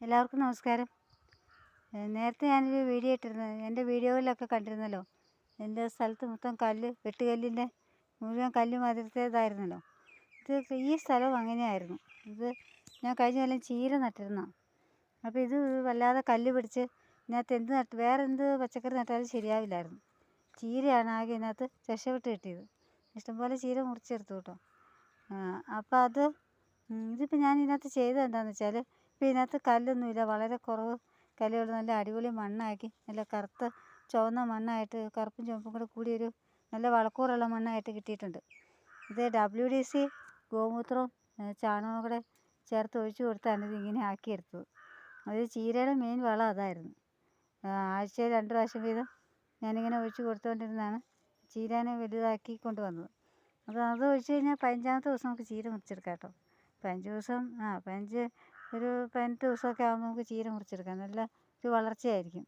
എല്ലാവർക്കും നമസ്കാരം. നേരത്തെ ഞാനൊരു വീഡിയോ ഇട്ടിരുന്നു. എൻ്റെ വീഡിയോയിലൊക്കെ കണ്ടിരുന്നല്ലോ, എൻ്റെ സ്ഥലത്ത് മൊത്തം വെട്ടുകല്ലിൻ്റെ മുഴുവൻ കല്ല് മാതിരത്തേതായിരുന്നല്ലോ. ഈ സ്ഥലവും അങ്ങനെയായിരുന്നു. ഇത് ഞാൻ കഴിഞ്ഞ കൊല്ലം ചീര നട്ടിരുന്നതാണ്. അപ്പോൾ ഇത് വല്ലാതെ കല്ല് പിടിച്ച് ഇതിനകത്ത് വേറെന്ത് പച്ചക്കറി നട്ടാലും ശരിയാവില്ലായിരുന്നു. ചീരയാണ് ആകെ ഇതിനകത്ത് രക്ഷപ്പെട്ട് കിട്ടിയത്. ഇഷ്ടംപോലെ ചീര മുറിച്ചെടുത്തു കേട്ടോ. അപ്പോൾ ഇതിപ്പോൾ ഞാൻ ഇതിനകത്ത് ചെയ്തത് എന്താണെന്ന് വെച്ചാൽ, ഇപ്പോൾ ഇതിനകത്ത് കല്ലൊന്നുമില്ല, വളരെ കുറവ് കല്ലുകൾ, നല്ല അടിപൊളി മണ്ണാക്കി, നല്ല കറുത്ത ചുവന്ന മണ്ണായിട്ട്, കറുപ്പും ചുവപ്പും കൂടെ കൂടിയൊരു നല്ല വളക്കൂറുള്ള മണ്ണായിട്ട് കിട്ടിയിട്ടുണ്ട്. ഇത് WDC ഗോമൂത്രവും ചാണകവും കൂടെ ചേർത്ത് ഒഴിച്ചു കൊടുത്താണ് ഇതിങ്ങനെ ആക്കിയെടുത്തത്. അത് ചീരയുടെ മെയിൻ വളം അതായിരുന്നു. ആഴ്ചയിൽ 2 പ്രാവശ്യം വീതം ഞാനിങ്ങനെ ഒഴിച്ചു കൊടുത്തുകൊണ്ടിരുന്നാണ് ചീരനെ വലുതാക്കി കൊണ്ടുവന്നത്. അപ്പോൾ അത് ഒഴിച്ച് കഴിഞ്ഞാൽ 15-ാമത്തെ ദിവസം നമുക്ക് ചീര മുറിച്ചെടുക്കാം കേട്ടോ. 15 ദിവസം, 18 ദിവസമൊക്കെ ആകുമ്പോൾ നമുക്ക് ചീര മുറിച്ചെടുക്കാം. നല്ല ഒരു വളർച്ചയായിരിക്കും.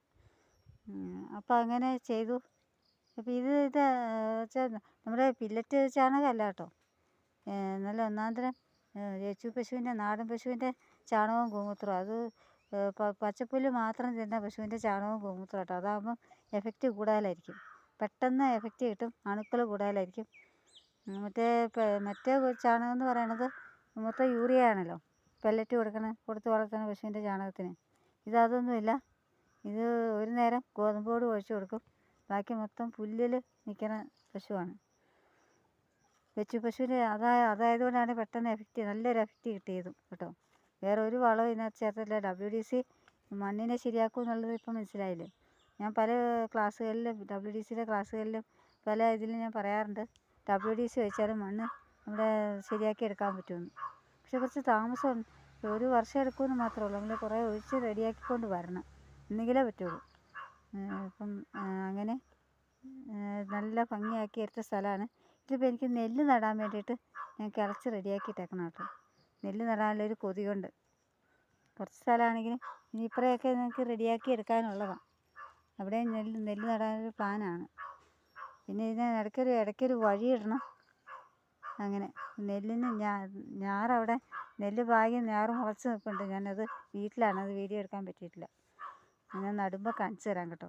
അപ്പോൾ അങ്ങനെ ചെയ്തു. അപ്പോൾ ഇത് വെച്ചാൽ നമ്മുടെ പില്ലറ്റ് ചാണകമല്ല കേട്ടോ, നല്ല ഒന്നാന്തരം ജേഴ്സി പശുവിൻ്റെ, നാടൻ പശുവിൻ്റെ ചാണകവും ഗോമൂത്രവും. അത് പച്ചപ്പുല്ല് മാത്രം തിന്ന പശുവിൻ്റെ ചാണകവും ഗോമൂത്രം കേട്ടോ. അതാകുമ്പം എഫക്റ്റ് കൂടുതലായിരിക്കും, പെട്ടെന്ന് എഫക്റ്റ് കിട്ടും, അണുക്കൾ കൂടുതലായിരിക്കും. മറ്റേ ചാണകം എന്ന് പറയണത് മൊത്തം യൂറിയ ആണല്ലോ, പെല്ലറ്റ് കൊടുത്ത് വളർത്തുന്ന പശുവിൻ്റെ ചാണകത്തിന്. അതൊന്നുമില്ല. ഇത് ഒരു നേരം ഗോതമ്പ് പൊടി ഒഴിച്ചു കൊടുക്കും, ബാക്കി മൊത്തം പുല്ലിൽ നിൽക്കുന്ന പശുവാണ്. പശുവിൻ്റെ അതായതുകൊണ്ടാണ് പെട്ടെന്ന് നല്ലൊരു എഫക്റ്റ് കിട്ടിയതും കേട്ടോ. വേറെ ഒരു വളവും ഇതിനകത്ത് ചേർത്തില്ല. WDC മണ്ണിനെ ശരിയാക്കും എന്നുള്ളത് ഇപ്പം മനസ്സിലായില്ലേ. ഞാൻ പല ക്ലാസ്സുകളിലും, WDCയുടെ ക്ലാസ്സുകളിലും പല ഇതിലും ഞാൻ പറയാറുണ്ട്, WDC ഒഴിച്ചാലും മണ്ണ് നമ്മുടെ ശരിയാക്കി എടുക്കാൻ പറ്റുമെന്ന്. പക്ഷെ കുറച്ച് താമസം, 1 വർഷം എടുക്കുമെന്ന് മാത്രമേ ഉള്ളൂ. നമ്മൾ കുറേ ഒഴിച്ച് റെഡിയാക്കിക്കൊണ്ട് വരണം, എന്നെങ്കിലേ പറ്റുള്ളൂ. അപ്പം അങ്ങനെ നല്ല ഭംഗിയാക്കി എടുത്ത സ്ഥലമാണ്. ഇതിപ്പോൾ എനിക്ക് നെല്ല് നടാൻ വേണ്ടിയിട്ട് ഞാൻ കിളച്ച് റെഡിയാക്കിയിട്ടേക്കണം കേട്ടോ. നെല്ല് നടാനുള്ളൊരു കൊതി കൊണ്ട്. കുറച്ച് സ്ഥലമാണെങ്കിലും ഇനി ഇപ്പറയൊക്കെ നിങ്ങൾക്ക് റെഡിയാക്കി എടുക്കാനുള്ളതാണ്. അവിടെ നെല്ല് നടാനൊരു പ്ലാനാണ്. പിന്നെ ഇടയ്ക്കൊരു വഴിയിടണം. അങ്ങനെ നെല്ലിന് ഞാറവിടെ നെല്ല് പാകി ഞാറ് മുളച്ച് നിൽപ്പുണ്ട്. ഞാനത് വീട്ടിലാണ്, അത് വീഡിയോ എടുക്കാൻ പറ്റിയിട്ടില്ല. ഞാൻ നടുമ്പോൾ കാണിച്ചു തരാം കേട്ടോ.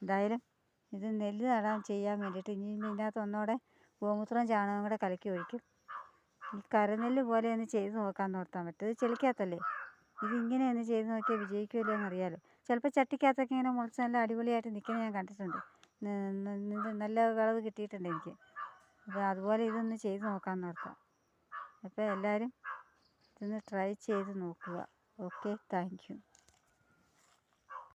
എന്തായാലും ഇത് നെല്ല് ചെയ്യാൻ വേണ്ടിയിട്ട് ഇനി ഇതിനകത്ത് ഒന്നുകൂടെ ഗോമൂത്രവും ചാണകവും കൂടെ കലക്കി ഒഴിക്കും. ഈ കരനെല്ല് പോലെ ഒന്ന് ചെയ്ത് നോക്കാമെന്ന് ഓർത്താൻ പറ്റും. ഇത് ചെളിക്കകത്തല്ലേ, ഇതിങ്ങനെ ഒന്ന് ചെയ്ത് നോക്കിയാൽ വിജയിക്കുമല്ലോ എന്നറിയാലോ. ചിലപ്പോൾ ചട്ടിക്കകത്തൊക്കെ ഇങ്ങനെ മുളച്ച് നല്ല അടിപൊളിയായിട്ട് നിൽക്കുന്നത് ഞാൻ കണ്ടിട്ടുണ്ട്. നല്ല വിളവ് കിട്ടിയിട്ടുണ്ട് എനിക്ക്. അപ്പോൾ അതുപോലെ ഇതൊന്ന് ചെയ്ത് നോക്കാമെന്ന് ഓർത്താം. അപ്പോൾ എല്ലാവരും ഇതൊന്ന് ട്രൈ ചെയ്ത് നോക്കുക. Okay, thank you.